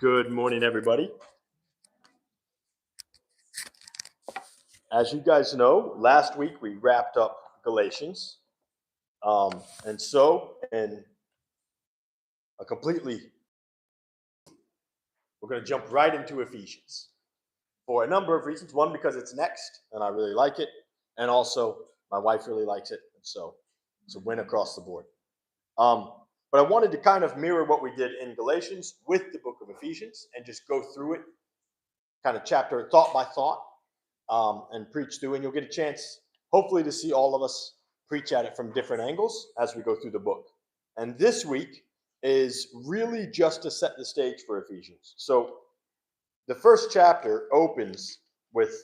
Good morning, everybody. As you guys know, last week we wrapped up Galatians. And so, in a completely, we're going to jump right into Ephesians for a number of reasons. One, because it's next, and I really like it. And also, my wife really likes it. And so, it's a win across the board. But I wanted to kind of mirror what we did in Galatians with the book of Ephesians and just go through it kind of chapter, thought by thought, and preach through. And you'll get a chance, hopefully, to see all of us preach at it from different angles as we go through the book. And this week is really just to set the stage for Ephesians. So the first chapter opens with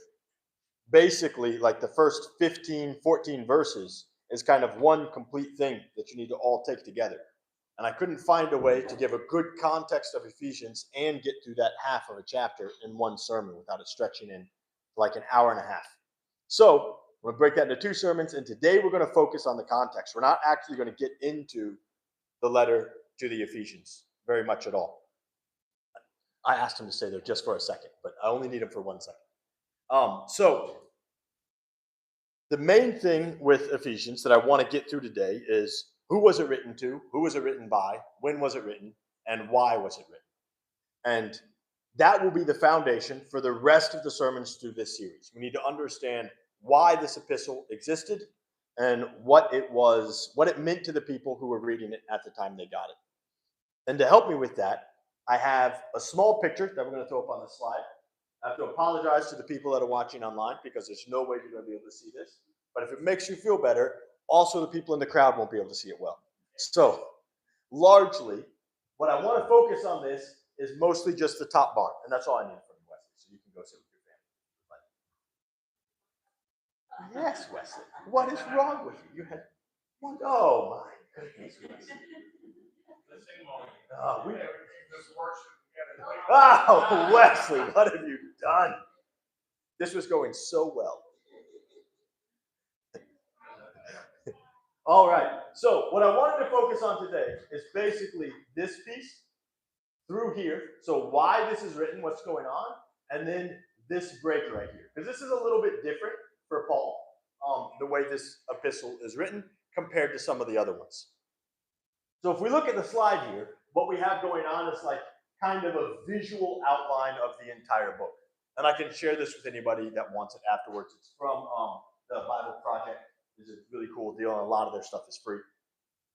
basically like the first 15, 14 verses is kind of one complete thing that you need to all take together. And I couldn't find a way to give a good context of Ephesians and get through that half of a chapter in one sermon without it stretching in like an hour and a half. So we're going to break that into two sermons, and today we're going to focus on the context. We're not actually going to get into the letter to the Ephesians very much at all. I asked him to stay there just for a second, but I only need him for 1 second. So the main thing with Ephesians that I want to get through today is who was it written to, who was it written by, when was it written, and why was it written? And that will be the foundation for the rest of the sermons through this series. We need to understand why this epistle existed and what it meant to the people who were reading it at the time they got it. And to help me with that, I have a small picture that we're going to throw up on the slide. I have to apologize to the people that are watching online because there's no way you're going to be able to see this. But if it makes you feel better, also the people in the crowd won't be able to see it well. So, largely, what I want to focus on this is mostly just the top bar, and that's all I need from you, Wesley, so you can go sit with your family. Yes, Wesley. What is wrong with you? You had one. Oh my goodness, Wesley. Oh, Wesley, what have you done? This was going so well. All right. So what I wanted to focus on today is basically this piece through here. So why this is written, what's going on, and then this break right here. Because this is a little bit different for Paul, the way this epistle is written compared to some of the other ones. So if we look at the slide here, what we have going on is like kind of a visual outline of the entire book. And I can share this with anybody that wants it afterwards. It's from the Bible Project. It's a really cool deal, and a lot of their stuff is free.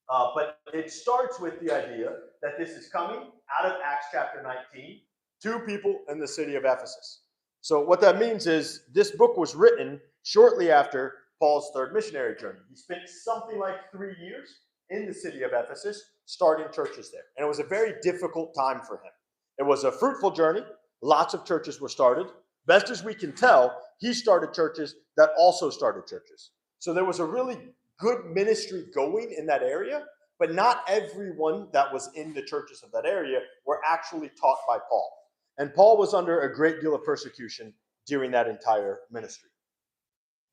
But it starts with the idea that this is coming out of Acts chapter 19 to people in the city of Ephesus. So what that means is this book was written shortly after Paul's third missionary journey. He spent something like 3 years in the city of Ephesus, starting churches there. And it was a very difficult time for him. It was a fruitful journey. Lots of churches were started. Best as we can tell, he started churches that also started churches. So there was a really good ministry going in that area, but not everyone that was in the churches of that area were actually taught by Paul. And Paul was under a great deal of persecution during that entire ministry.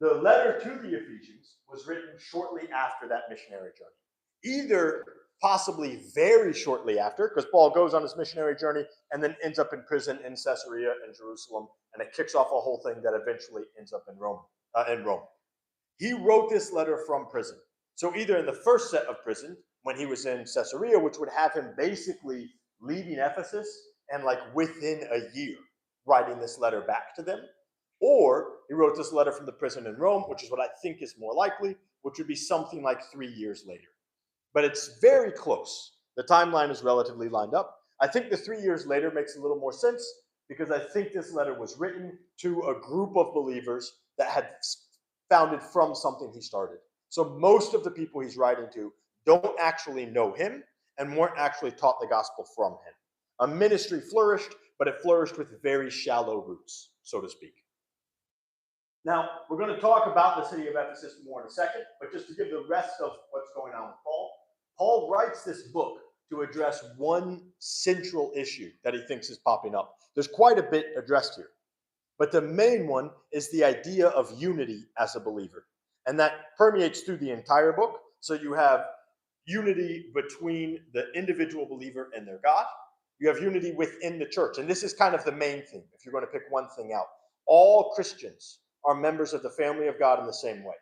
The letter to the Ephesians was written shortly after that missionary journey. Either possibly very shortly after, because Paul goes on his missionary journey and then ends up in prison in Caesarea and Jerusalem, and it kicks off a whole thing that eventually ends up in Rome. He wrote this letter from prison. So either in the first set of prison, when he was in Caesarea, which would have him basically leaving Ephesus and like within a year writing this letter back to them, or he wrote this letter from the prison in Rome, which is what I think is more likely, which would be something like 3 years later. But it's very close. The timeline is relatively lined up. I think the 3 years later makes a little more sense because I think this letter was written to a group of believers that had founded from something he started. So most of the people he's writing to don't actually know him and weren't actually taught the gospel from him. A ministry flourished, but it flourished with very shallow roots, so to speak. Now, we're going to talk about the city of Ephesus more in a second, but just to give the rest of what's going on with Paul, Paul writes this book to address one central issue that he thinks is popping up. There's quite a bit addressed here. But the main one is the idea of unity as a believer. And that permeates through the entire book. So you have unity between the individual believer and their God. You have unity within the church. And this is kind of the main thing, if you're going to pick one thing out. All Christians are members of the family of God in the same way.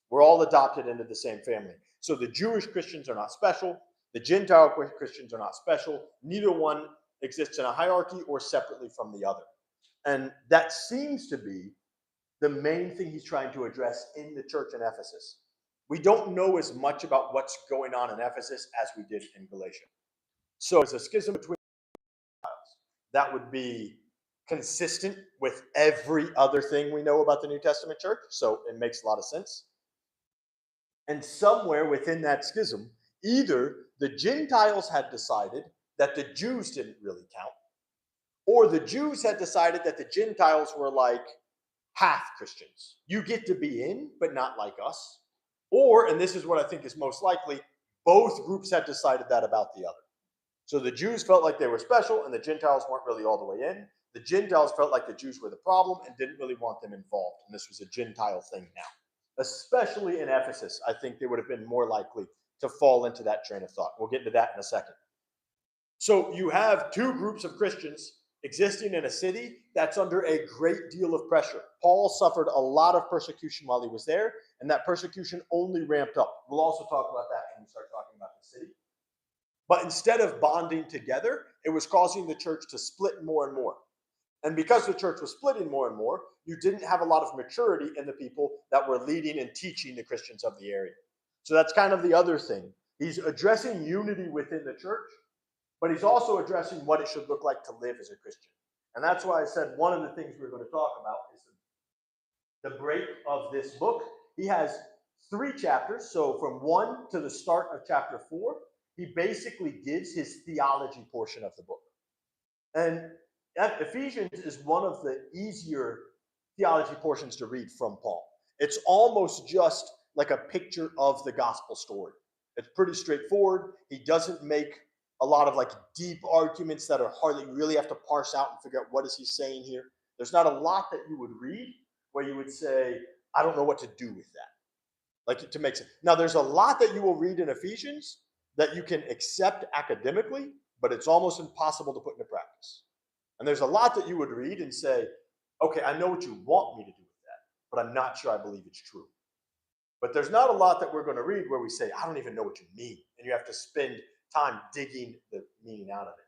We're all adopted into the same family. So the Jewish Christians are not special. The Gentile Christians are not special. Neither one exists in a hierarchy or separately from the other. And that seems to be the main thing he's trying to address in the church in Ephesus. We don't know as much about what's going on in Ephesus as we did in Galatia. So it's a schism between that would be consistent with every other thing we know about the New Testament church. So it makes a lot of sense. And somewhere within that schism, either the Gentiles had decided that the Jews didn't really count, or the Jews had decided that the Gentiles were like half Christians. You get to be in, but not like us. Or, and this is what I think is most likely, both groups had decided that about the other. So the Jews felt like they were special, and the Gentiles weren't really all the way in. The Gentiles felt like the Jews were the problem and didn't really want them involved. And this was a Gentile thing now. Especially in Ephesus, I think they would have been more likely to fall into that train of thought. We'll get into that in a second. So you have two groups of Christians existing in a city that's under a great deal of pressure. Paul suffered a lot of persecution while he was there, and that persecution only ramped up. We'll also talk about that when we start talking about the city. But instead of bonding together, it was causing the church to split more and more. And because the church was splitting more and more, you didn't have a lot of maturity in the people that were leading and teaching the Christians of the area. So that's kind of the other thing. He's addressing unity within the church, but he's also addressing what it should look like to live as a Christian. And that's why I said one of the things we're going to talk about is the break of this book. He has 3 chapters. So from 1 to the start of chapter 4, he basically gives his theology portion of the book. And Ephesians is one of the easier theology portions to read from Paul. It's almost just like a picture of the gospel story. It's pretty straightforward. He doesn't make a lot of like deep arguments that are hard, that you really have to parse out and figure out what is he saying here. There's not a lot that you would read where you would say, I don't know what to do with that. Like, to make sense. Now, there's a lot that you will read in Ephesians that you can accept academically, but it's almost impossible to put into practice. And there's a lot that you would read and say, okay, I know what you want me to do with that, but I'm not sure I believe it's true. But there's not a lot that we're going to read where we say, I don't even know what you mean. And you have to spend time digging the meaning out of it.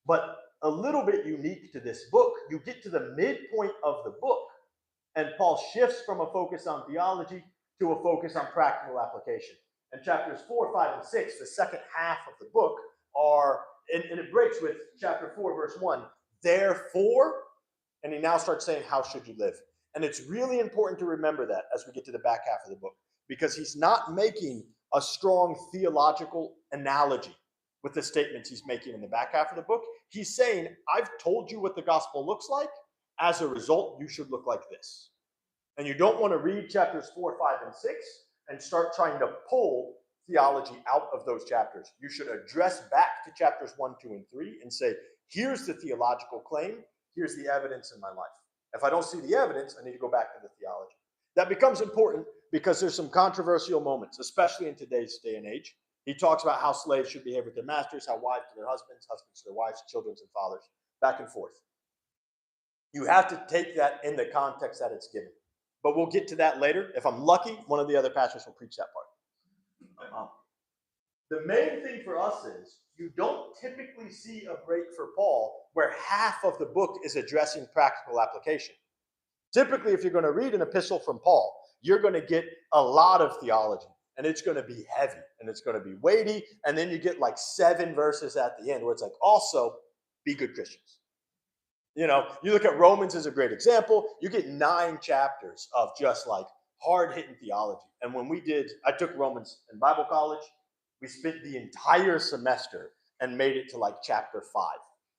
But a little bit unique to this book, you get to the midpoint of the book, and Paul shifts from a focus on theology to a focus on practical application. And chapters 4, 5, and 6, the second half of the book, are, and it breaks with chapter 4, verse 1, therefore, and he now starts saying, how should you live? And it's really important to remember that as we get to the back half of the book, because he's not making a strong theological analogy with the statements he's making in the back half of the book. He's saying, I've told you what the gospel looks like. As a result, you should look like this. And you don't want to read chapters 4, 5, and 6 and start trying to pull theology out of those chapters. You should address back to chapters 1, 2, and 3 and say, here's the theological claim. Here's the evidence in my life. If I don't see the evidence, I need to go back to the theology. That becomes important because there's some controversial moments, especially in today's day and age. He talks about how slaves should behave with their masters, how wives to their husbands, husbands to their wives, children and fathers, back and forth. You have to take that in the context that it's given. But we'll get to that later. If I'm lucky, one of the other pastors will preach that part. The main thing for us is you don't typically see a break for Paul where half of the book is addressing practical application. Typically, if you're going to read an epistle from Paul, you're going to get a lot of theology, and it's going to be heavy, and it's going to be weighty, and then you get like 7 verses at the end where it's like, also, be good Christians. You know, you look at Romans as a great example. You get 9 chapters of just like hard-hitting theology. And when I took Romans in Bible college, we spent the entire semester and made it to like chapter 5.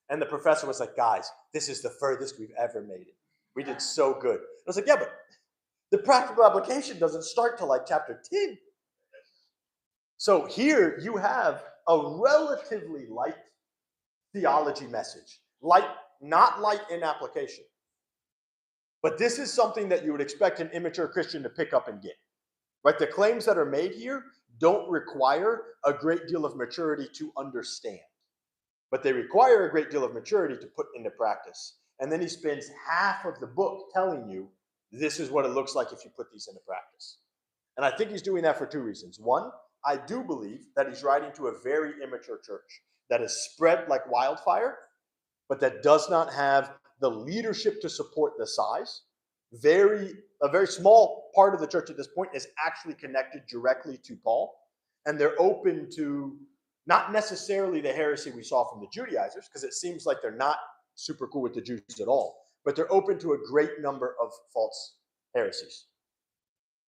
And the professor was like, guys, this is the furthest we've ever made it. We did so good. I was like, yeah, but the practical application doesn't start till like chapter 10. So here you have a relatively light theology message. Light, not light in application. But this is something that you would expect an immature Christian to pick up and get. Right? The claims that are made here don't require a great deal of maturity to understand. but they require a great deal of maturity to put into practice. And then he spends half of the book telling you this is what it looks like if you put these into practice. And I think he's doing that for two reasons. One, I do believe that he's writing to a very immature church that is spread like wildfire, but that does not have the leadership to support the size. A very small part of the church at this point is actually connected directly to Paul, and they're open to not necessarily the heresy we saw from the Judaizers, because it seems like they're not super cool with the Jews at all, but they're open to a great number of false heresies.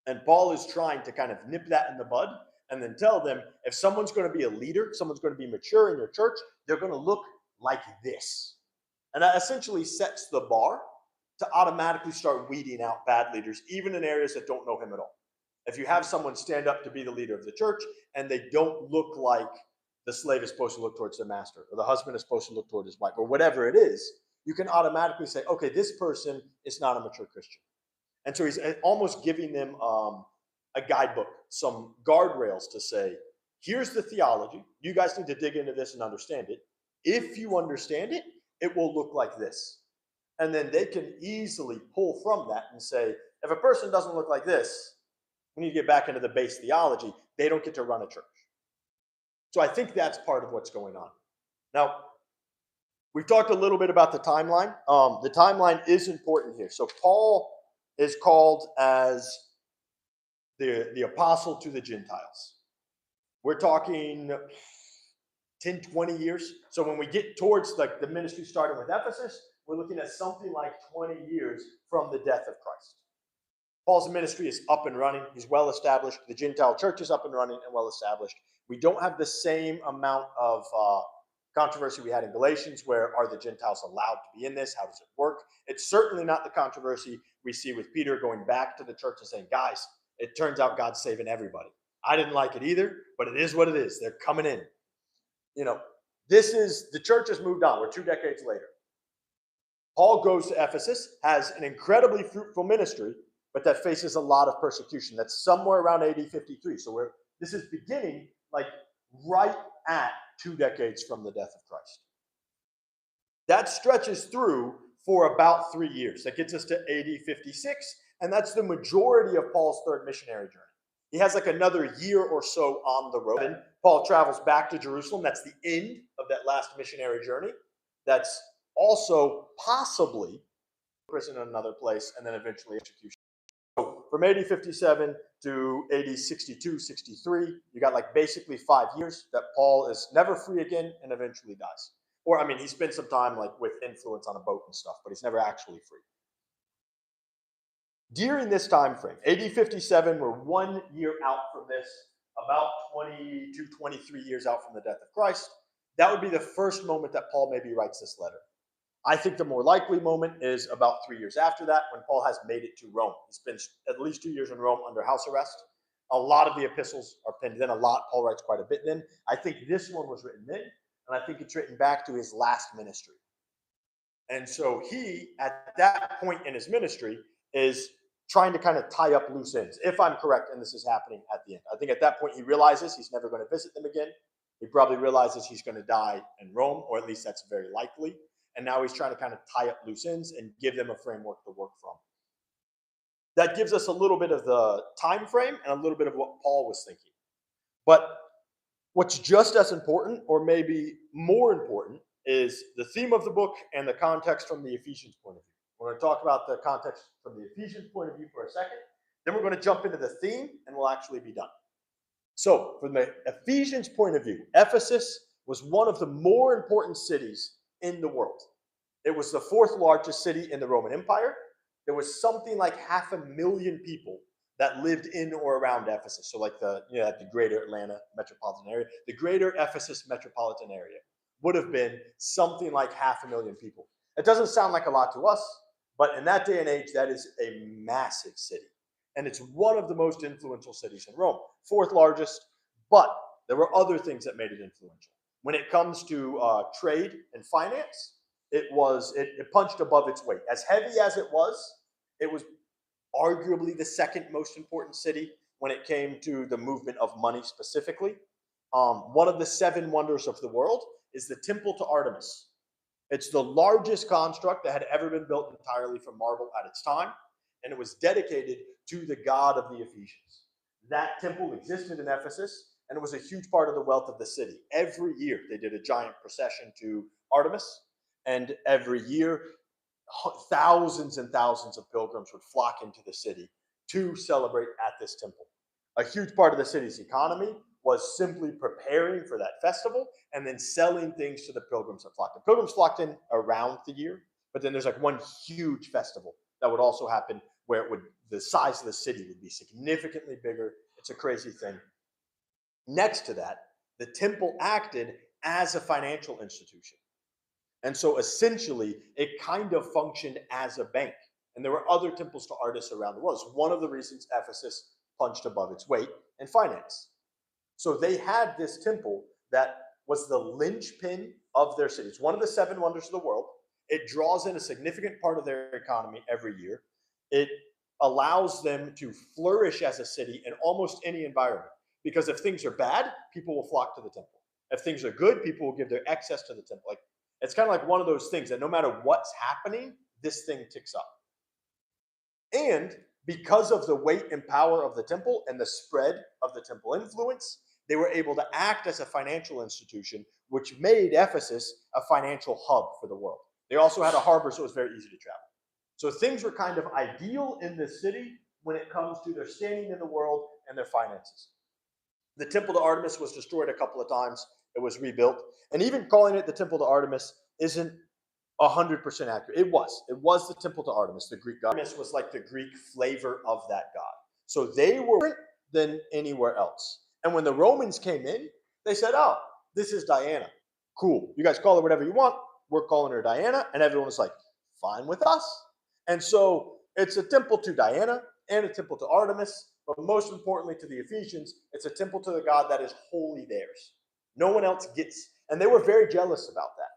And Paul is trying to kind of nip that in the bud and then tell them, if someone's going to be a leader, someone's going to be mature in your church, they're going to look like this. And that essentially sets the bar to automatically start weeding out bad leaders, even in areas that don't know him at all. If you have someone stand up to be the leader of the church and they don't look like the slave is supposed to look towards their master, or the husband is supposed to look toward his wife, or whatever it is, you can automatically say, okay, this person is not a mature Christian. And so he's almost giving them a guidebook, some guardrails to say, here's the theology. You guys need to dig into this and understand it. If you understand it, it will look like this. And then they can easily pull from that and say, if a person doesn't look like this, we need to get back into the base theology. They don't get to run a church. So I think that's part of what's going on. Now, we've talked a little bit about the timeline. The timeline is important here. So Paul is called as the apostle to the Gentiles. We're talking 10, 20 years. So when we get towards like the ministry starting with Ephesus, we're looking at something like 20 years from the death of Christ. Paul's ministry is up and running. He's well established. The Gentile church is up and running and well established. We don't have the same amount of controversy we had in Galatians, where are the Gentiles allowed to be in this? How does it work? It's certainly not the controversy we see with Peter going back to the church and saying, guys, it turns out God's saving everybody. I didn't like it either, but it is what it is. They're coming in. The church has moved on. We're 2 decades later. Paul goes to Ephesus, has an incredibly fruitful ministry, but that faces a lot of persecution. That's somewhere around AD 53. So this is beginning like right at 2 decades from the death of Christ. That stretches through for about 3 years. That gets us to AD 56, and that's the majority of Paul's third missionary journey. He has like another year or so on the road. And Paul travels back to Jerusalem. That's the end of that last missionary journey. That's also possibly prison in another place, and then eventually execution. So from AD 57 to AD 62, 63, you got like basically 5 years that Paul is never free again and eventually dies. Or, I mean, he spent some time like with influence on a boat and stuff, but he's never actually free. During this time frame, AD 57, we're 1 year out from this, about 22, 23 years out from the death of Christ. That would be the first moment that Paul maybe writes this letter. I think the more likely moment is about 3 years after that, when Paul has made it to Rome. He spends at least 2 years in Rome under house arrest. A lot of the epistles are penned then. Paul writes quite a bit then. I think this one was written then, and I think it's written back to his last ministry. And so he, at that point in his ministry, is trying to kind of tie up loose ends, if I'm correct, and this is happening at the end. I think at that point he realizes he's never going to visit them again. He probably realizes he's going to die in Rome, or at least that's very likely. And now he's trying to kind of tie up loose ends and give them a framework to work from. That gives us a little bit of the time frame and a little bit of what Paul was thinking. But what's just as important, or maybe more important, is the theme of the book and the context from the Ephesians point of view. We're going to talk about the context from the Ephesians point of view for a second. Then we're going to jump into the theme, and we'll actually be done. So from the Ephesians point of view, Ephesus was one of the more important cities in the world. It was the 4th largest city in the Roman Empire. There was something like 500,000 people that lived in or around Ephesus. So like the greater Atlanta metropolitan area, the greater Ephesus metropolitan area would have been something like 500,000 people. It doesn't sound like a lot to us, but in that day and age, that is a massive city. And it's one of the most influential cities in Rome, 4th largest, but there were other things that made it influential. When it comes to trade and finance, it punched above its weight. As heavy as it was arguably the second most important city when it came to the movement of money specifically. One of the 7 wonders of the world is the temple to Artemis. It's the largest construct that had ever been built entirely from marble at its time, and it was dedicated to the god of the Ephesians. That temple existed in Ephesus, and it was a huge part of the wealth of the city. Every year, they did a giant procession to Artemis, and every year, thousands and thousands of pilgrims would flock into the city to celebrate at this temple. A huge part of the city's economy was simply preparing for that festival and then selling things to the pilgrims that flocked in. Pilgrims flocked in around the year, but then there's like one huge festival that would also happen where the size of the city would be significantly bigger. It's a crazy thing. Next to that, the temple acted as a financial institution. And so essentially, it kind of functioned as a bank. And there were other temples to Artemis around the world. It's one of the reasons Ephesus punched above its weight in finance. So they had this temple that was the linchpin of their city. It's one of the 7 wonders of the world. It draws in a significant part of their economy every year. It allows them to flourish as a city in almost any environment. Because if things are bad, people will flock to the temple. If things are good, people will give their excess to the temple. Like, it's kind of like one of those things that no matter what's happening, this thing ticks up. And because of the weight and power of the temple and the spread of the temple influence, they were able to act as a financial institution, which made Ephesus a financial hub for the world. They also had a harbor, so it was very easy to travel. So things were kind of ideal in this city when it comes to their standing in the world and their finances. The temple to Artemis was destroyed a couple of times. It was rebuilt. And even calling it the temple to Artemis isn't 100% accurate. It was the temple to Artemis, the Greek god. Artemis was like the Greek flavor of that god. So they were different than anywhere else. And when the Romans came in, they said, oh, this is Diana. Cool. You guys call her whatever you want. We're calling her Diana. And everyone was like, fine with us. And so it's a temple to Diana and a temple to Artemis. But most importantly to the Ephesians, it's a temple to the god that is wholly theirs. No one else gets, and they were very jealous about that.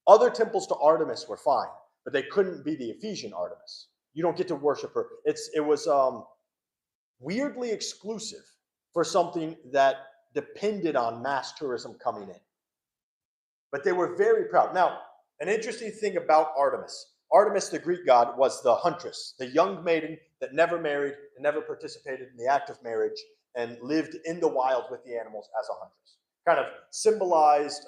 Other temples to Artemis were fine, but they couldn't be the Ephesian Artemis. You don't get to worship her. It was weirdly exclusive for something that depended on mass tourism coming in. But they were very proud. Now, an interesting thing about Artemis. Artemis, the Greek god, was the huntress, the young maiden that never married and never participated in the act of marriage and lived in the wild with the animals as a huntress. Kind of symbolized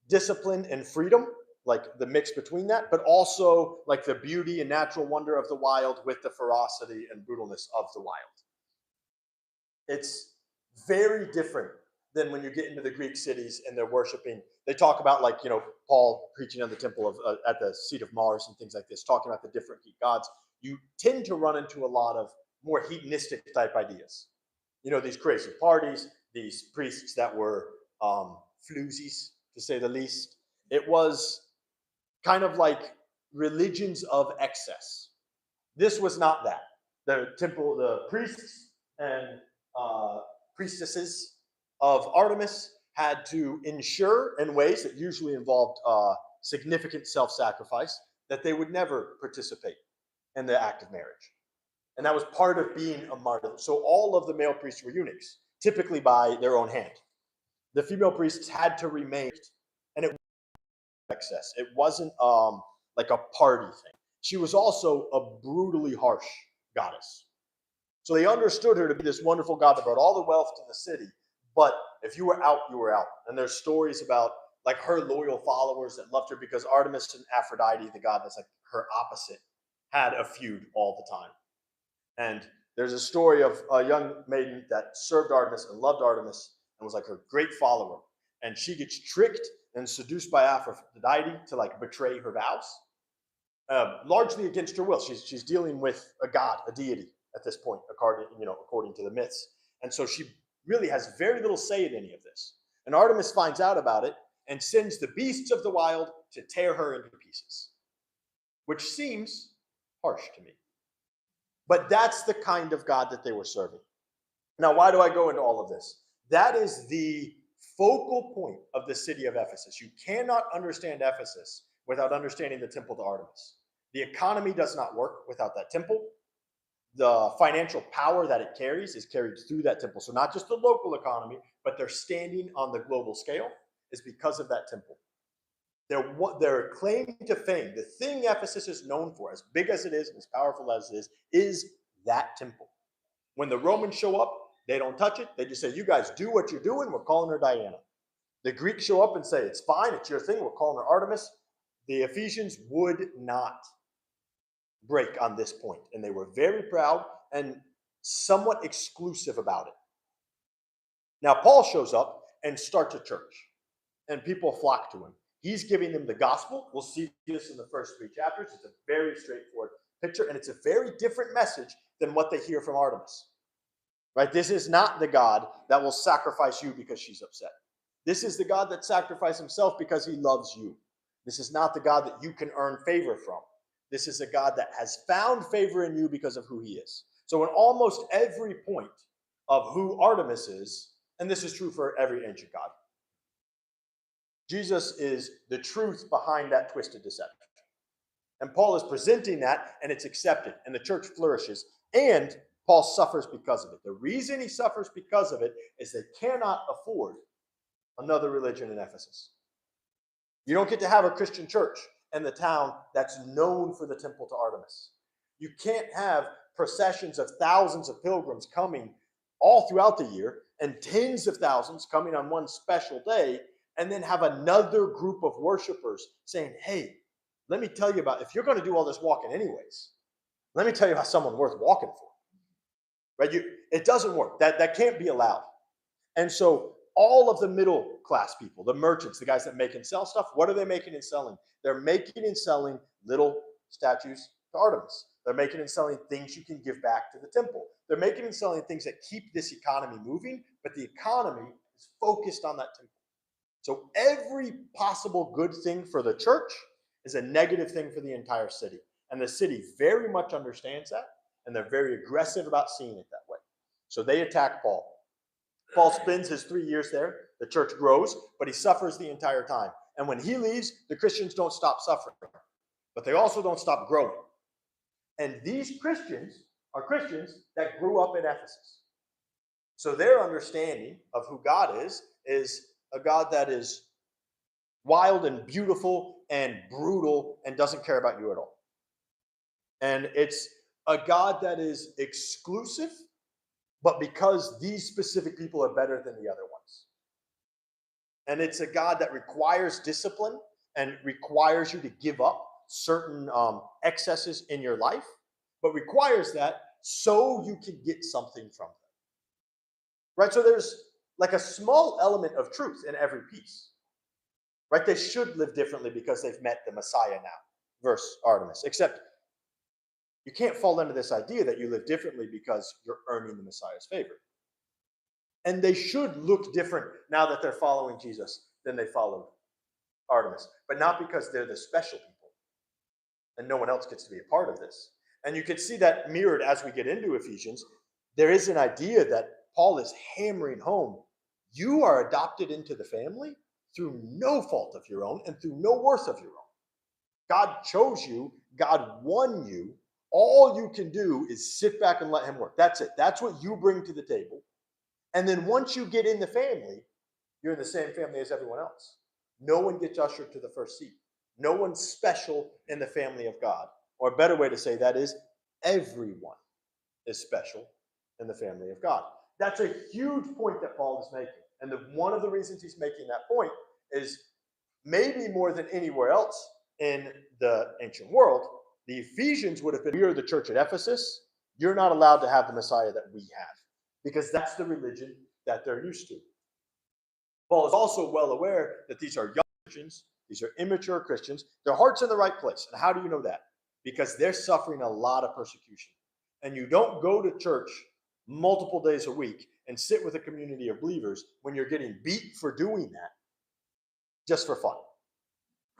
discipline and freedom, like the mix between that, but also like the beauty and natural wonder of the wild with the ferocity and brutalness of the wild. It's very different than when you get into the Greek cities and they're worshiping. They talk about, like, Paul preaching on the temple of at the seat of Mars and things like this, talking about the different Greek gods. You tend to run into a lot of more hedonistic type ideas. These crazy parties, these priests that were floozies, to say the least. It was kind of like religions of excess. This was not that. The temple, the priests and priestesses of Artemis had to ensure in ways that usually involved significant self-sacrifice that they would never participate in the act of marriage. And that was part of being a martyr. So all of the male priests were eunuchs, typically by their own hand. The female priests had to remain, and it wasn't excess. It wasn't like a party thing. She was also a brutally harsh goddess. So they understood her to be this wonderful god that brought all the wealth to the city. But if you were out, you were out. And there's stories about like her loyal followers that loved her because Artemis and Aphrodite, the god that's like her opposite, had a feud all the time. And there's a story of a young maiden that served Artemis and loved Artemis and was like her great follower. And she gets tricked and seduced by Aphrodite to like betray her vows, largely against her will. She's dealing with a god, a deity at this point, according to the myths. And so she really has very little say in any of this. And Artemis finds out about it and sends the beasts of the wild to tear her into pieces, which seems harsh to me. But that's the kind of God that they were serving. Now, why do I go into all of this? That is the focal point of the city of Ephesus. You cannot understand Ephesus without understanding the temple to Artemis. The economy does not work without that temple. The financial power that it carries is carried through that temple. So not just the local economy, but they're standing on the global scale. is because of that temple. Their claim to fame, the thing Ephesus is known for, as big as it is and as powerful as it is that temple. When the Romans show up, they don't touch it. They just say, you guys do what you're doing. We're calling her Diana. The Greeks show up and say, it's fine. It's your thing. We're calling her Artemis. The Ephesians would not break on this point. And they were very proud and somewhat exclusive about it. Now, Paul shows up and starts a church. And people flock to him. He's giving them the gospel. We'll see this in the first 3 chapters. It's a very straightforward picture. And it's a very different message than what they hear from Artemis. Right? This is not the God that will sacrifice you because she's upset. This is the God that sacrificed himself because he loves you. This is not the God that you can earn favor from. This is a God that has found favor in you because of who he is. So in almost every point of who Artemis is, and this is true for every ancient god, Jesus is the truth behind that twisted deception. And Paul is presenting that, and it's accepted, and the church flourishes, and Paul suffers because of it. The reason he suffers because of it is they cannot afford another religion in Ephesus. You don't get to have a Christian church in the town that's known for the temple to Artemis. You can't have processions of thousands of pilgrims coming all throughout the year and tens of thousands coming on one special day, and then have another group of worshipers saying, hey, let me tell you about, if you're going to do all this walking anyways, let me tell you about someone worth walking for. Right? It doesn't work. That can't be allowed. And so all of the middle class people, the merchants, the guys that make and sell stuff, what are they making and selling? They're making and selling little statues to Artemis. They're making and selling things you can give back to the temple. They're making and selling things that keep this economy moving, but the economy is focused on that temple. So every possible good thing for the church is a negative thing for the entire city. And the city very much understands that, and they're very aggressive about seeing it that way. So they attack Paul. Paul spends his 3 years there. The church grows, but he suffers the entire time. And when he leaves, the Christians don't stop suffering, but they also don't stop growing. And these Christians are Christians that grew up in Ephesus. So their understanding of who God is a God that is wild and beautiful and brutal and doesn't care about you at all. And it's a God that is exclusive, but because these specific people are better than the other ones. And it's a God that requires discipline and requires you to give up certain excesses in your life, but requires that so you can get something from them. Right? So there's like a small element of truth in every piece. Right? They should live differently because they've met the Messiah now. Verse Artemis. Except you can't fall into this idea that you live differently because you're earning the Messiah's favor. And they should look different now that they're following Jesus than they followed Artemis. But not because they're the special people. And no one else gets to be a part of this. And you can see that mirrored as we get into Ephesians. There is an idea that Paul is hammering home. You are adopted into the family through no fault of your own and through no worth of your own. God chose you. God won you. All you can do is sit back and let him work. That's it. That's what you bring to the table. And then once you get in the family, you're in the same family as everyone else. No one gets ushered to the first seat. No one's special in the family of God. Or a better way to say that is, everyone is special in the family of God. That's a huge point that Paul is making. And one of the reasons he's making that point is maybe more than anywhere else in the ancient world, the Ephesians would have been, we are the church at Ephesus. You're not allowed to have the Messiah that we have, because that's the religion that they're used to. Paul is also well aware that these are young Christians, these are immature Christians. Their heart's in the right place. And how do you know that? Because they're suffering a lot of persecution. And you don't go to church multiple days a week and sit with a community of believers when you're getting beat for doing that just for fun.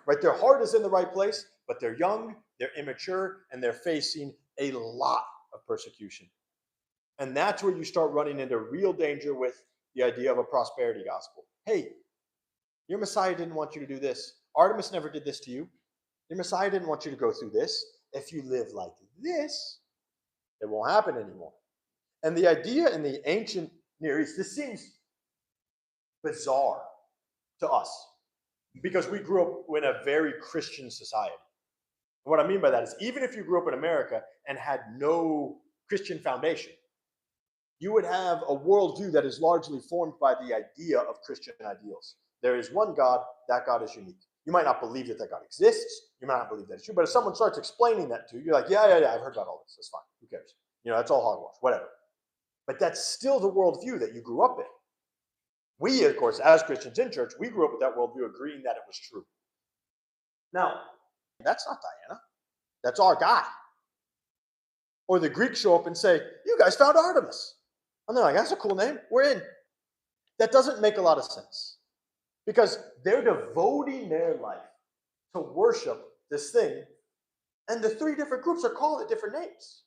Right? Their heart is in the right place, but they're young, they're immature, and they're facing a lot of persecution. And that's where you start running into real danger with the idea of a prosperity gospel. Hey, your Messiah didn't want you to do this. Artemis never did this to you. Your Messiah didn't want you to go through this. If you live like this, it won't happen anymore. And the idea in the ancient Near East, this seems bizarre. to us because we grew up in a very Christian society. And what I mean by that is even if you grew up in America and had no Christian foundation, you would have a worldview that is largely formed by the idea of Christian ideals. There is one God, that God is unique. You might not believe that God exists, you might not believe that it's true, but if someone starts explaining that to you, you're like, yeah, I've heard about all this, that's fine, who cares? That's all hogwash, whatever. But that's still the worldview that you grew up in. We, of course, as Christians in church, we grew up with that worldview agreeing that it was true. Now, that's not Diana, that's our guy. Or the Greeks show up and say, you guys found Artemis. And they're like, that's a cool name, we're in. That doesn't make a lot of sense because they're devoting their life to worship this thing, and the three different groups are called at different names.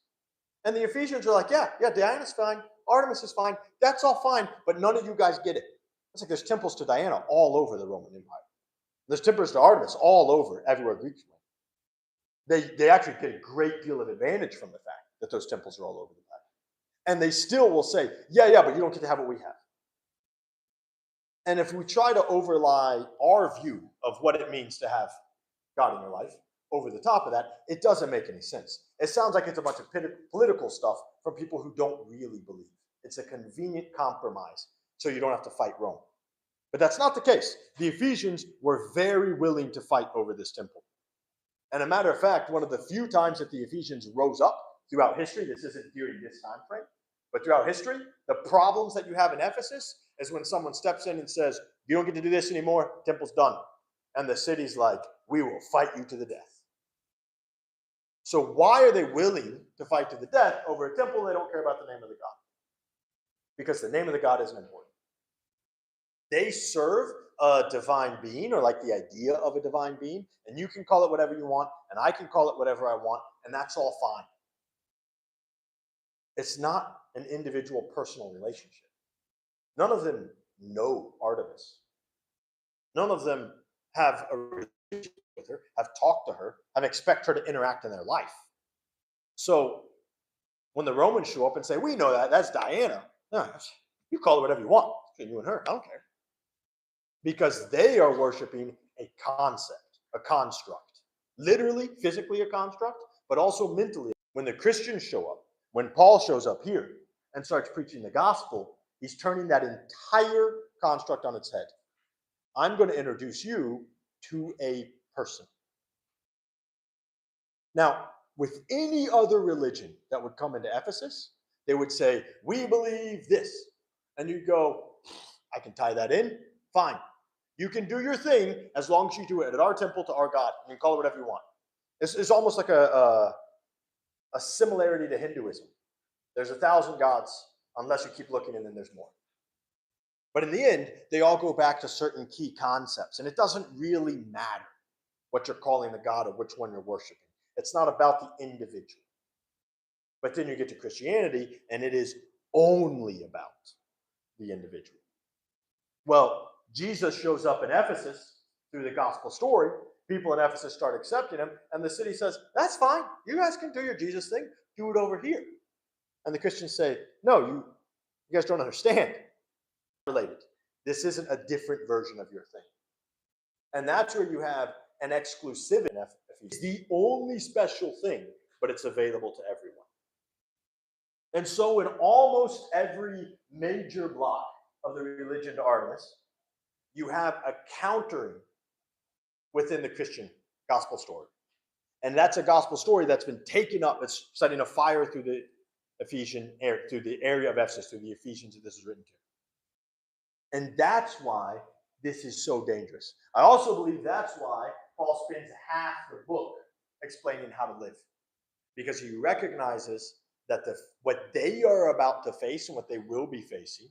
And the Ephesians are like, yeah, Diana's fine, Artemis is fine, that's all fine, but none of you guys get it. It's like there's temples to Diana all over the Roman Empire. There's temples to Artemis all over everywhere Greeks went. They actually get a great deal of advantage from the fact that those temples are all over the place. And they still will say, yeah, but you don't get to have what we have. And if we try to overlie our view of what it means to have God in your life over the top of that, it doesn't make any sense. It sounds like it's a bunch of political stuff from people who don't really believe. It's a convenient compromise so you don't have to fight Rome. But that's not the case. The Ephesians were very willing to fight over this temple. And a matter of fact, one of the few times that the Ephesians rose up throughout history, this isn't during this time frame, but throughout history, the problems that you have in Ephesus is when someone steps in and says, you don't get to do this anymore, temple's done. And the city's like, we will fight you to the death. So why are they willing to fight to the death over a temple they don't care about the name of the God? Because the name of the God isn't important. They serve a divine being, or like the idea of a divine being, and you can call it whatever you want, and I can call it whatever I want, and that's all fine. It's not an individual personal relationship. None of them know Artemis. None of them have a relationship with her, have talked to her, and expect her to interact in their life. So when the Romans show up and say, we know that's Diana, no, you call it whatever you want, between you and her, I don't care. Because they are worshiping a concept, a construct. Literally, physically a construct, but also mentally. When the Christians show up, when Paul shows up here and starts preaching the gospel, he's turning that entire construct on its head. I'm going to introduce you to a person. Now, with any other religion that would come into Ephesus, they would say, we believe this. And you go, I can tie that in, fine. You can do your thing as long as you do it at our temple to our God. You can call it whatever you want. It's almost like a similarity to Hinduism. There's 1,000 gods, unless you keep looking and then there's more. But in the end, they all go back to certain key concepts, and it doesn't really matter what you're calling the God or which one you're worshiping. It's not about the individual. But then you get to Christianity, and it is only about the individual. Well, Jesus shows up in Ephesus through the gospel story. People in Ephesus start accepting him, and the city says, that's fine. You guys can do your Jesus thing. Do it over here. And the Christians say, no, you guys don't understand. Related. This isn't a different version of your thing. And that's where you have an exclusivity in Ephesians. It's the only special thing, but it's available to everyone. And so in almost every major block of the religion to Artemis, you have a countering within the Christian gospel story. And that's a gospel story that's been taken up, it's setting a fire through the Ephesian, through the area of Ephesus, through the Ephesians that this is written to. And that's why this is so dangerous. I also believe that's why Paul spends half the book explaining how to live. Because he recognizes that what they are about to face and what they will be facing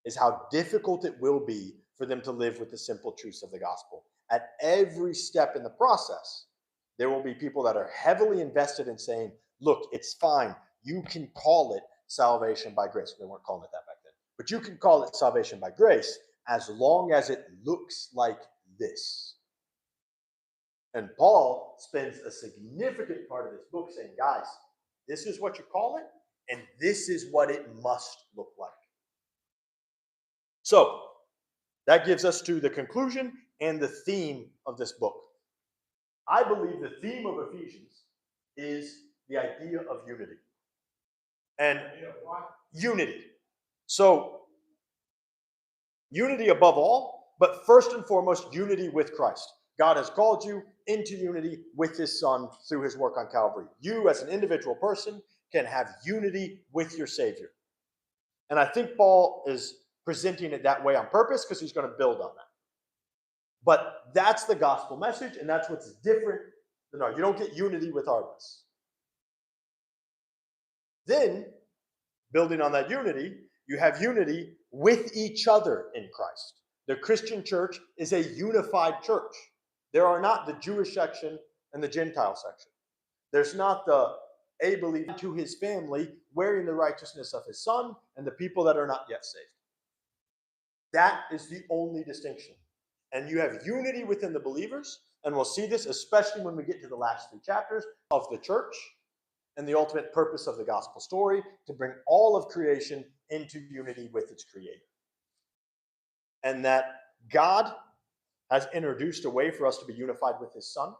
is how difficult it will be for them to live with the simple truths of the gospel. At every step in the process, there will be people that are heavily invested in saying, look, it's fine. You can call it salvation by grace. They weren't calling it that back then. But you can call it salvation by grace as long as it looks like this. And Paul spends a significant part of this book saying, guys, this is what you call it, and this is what it must look like. So, That gives us to the conclusion and the theme of this book. I believe the theme of Ephesians is the idea of unity. And unity. So, unity above all, but first and foremost, unity with Christ. God has called you into unity with his Son through his work on Calvary. You, as an individual person, can have unity with your Savior. And I think Paul is presenting it that way on purpose because he's going to build on that. But that's the gospel message, and that's what's different than ours. You don't get unity with ours. Then, building on that unity, you have unity with each other in Christ. The Christian church is a unified church. There are not the Jewish section and the Gentile section. There's not the a believer to his family wearing the righteousness of his Son and the people that are not yet saved. That is the only distinction. And you have unity within the believers, and we'll see this especially when we get to the last 3 chapters of the church and the ultimate purpose of the gospel story, to bring all of creation into unity with its creator. And that God has introduced a way for us to be unified with his Son.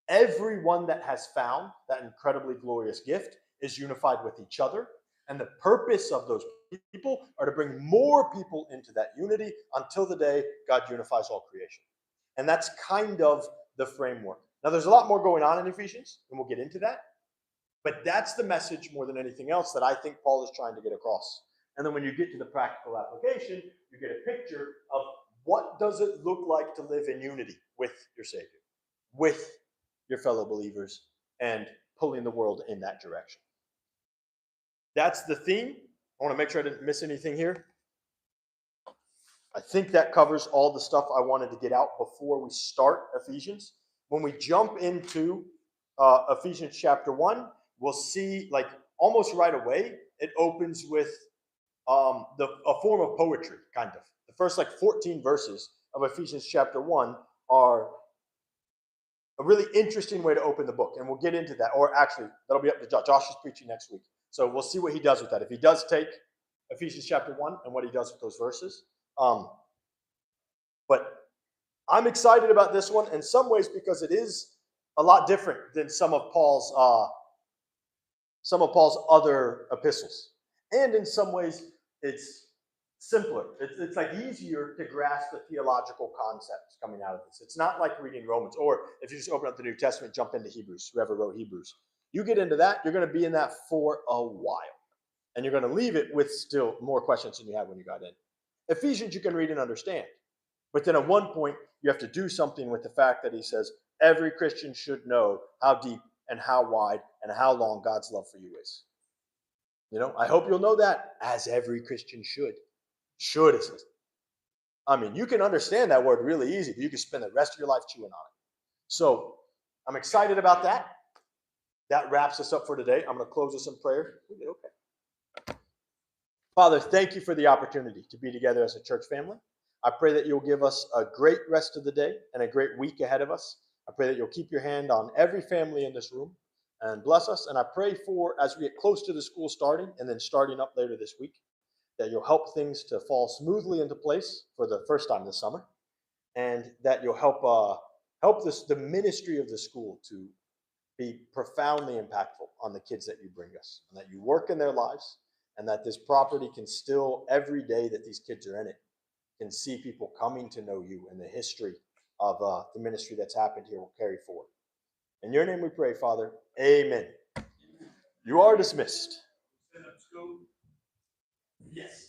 Everyone that has found that incredibly glorious gift is unified with each other. And the purpose of those people are to bring more people into that unity until the day God unifies all creation. And that's kind of the framework. Now, there's a lot more going on in Ephesians, and we'll get into that. But that's the message more than anything else that I think Paul is trying to get across. And then when you get to the practical application, you get a picture of what does it look like to live in unity with your Savior, with your fellow believers, and pulling the world in that direction. That's the theme. I want to make sure I didn't miss anything here. I think that covers all the stuff I wanted to get out before we start Ephesians. When we jump into Ephesians chapter 1, we'll see, like, almost right away, it opens with a form of poetry, kind of. The first, 14 verses of Ephesians chapter 1 are a really interesting way to open the book, and we'll get into that. Or actually, that'll be up to Josh. Josh is preaching next week, so we'll see what he does with that. If he does take Ephesians chapter 1 and what he does with those verses. But I'm excited about this one in some ways because it is a lot different than some of Paul's other epistles, and in some ways it's simpler. It's like easier to grasp the theological concepts coming out of this. It's not like reading Romans, or if you just open up the New Testament, jump into Hebrews, whoever wrote Hebrews. You get into that, you're going to be in that for a while. And you're going to leave it with still more questions than you had when you got in. Ephesians you can read and understand. But then at one point, you have to do something with the fact that he says, every Christian should know how deep and how wide and how long God's love for you is. You know, I hope you'll know that, as every Christian should. Should, it says. I mean, you can understand that word really easy, but you can spend the rest of your life chewing on it. So I'm excited about that. That wraps us up for today. I'm going to close this in prayer. Okay. Father, thank you for the opportunity to be together as a church family. I pray that you'll give us a great rest of the day and a great week ahead of us. I pray that you'll keep your hand on every family in this room and bless us. And I pray for, as we get close to the school starting and then starting up later this week, that you'll help things to fall smoothly into place for the first time this summer, and that you'll help the ministry of the school to be profoundly impactful on the kids that you bring us, and that you work in their lives, and that this property can still, every day that these kids are in it, can see people coming to know you, and the history of the ministry that's happened here will carry forward. In your name we pray, Father. Amen. You are dismissed. Yes.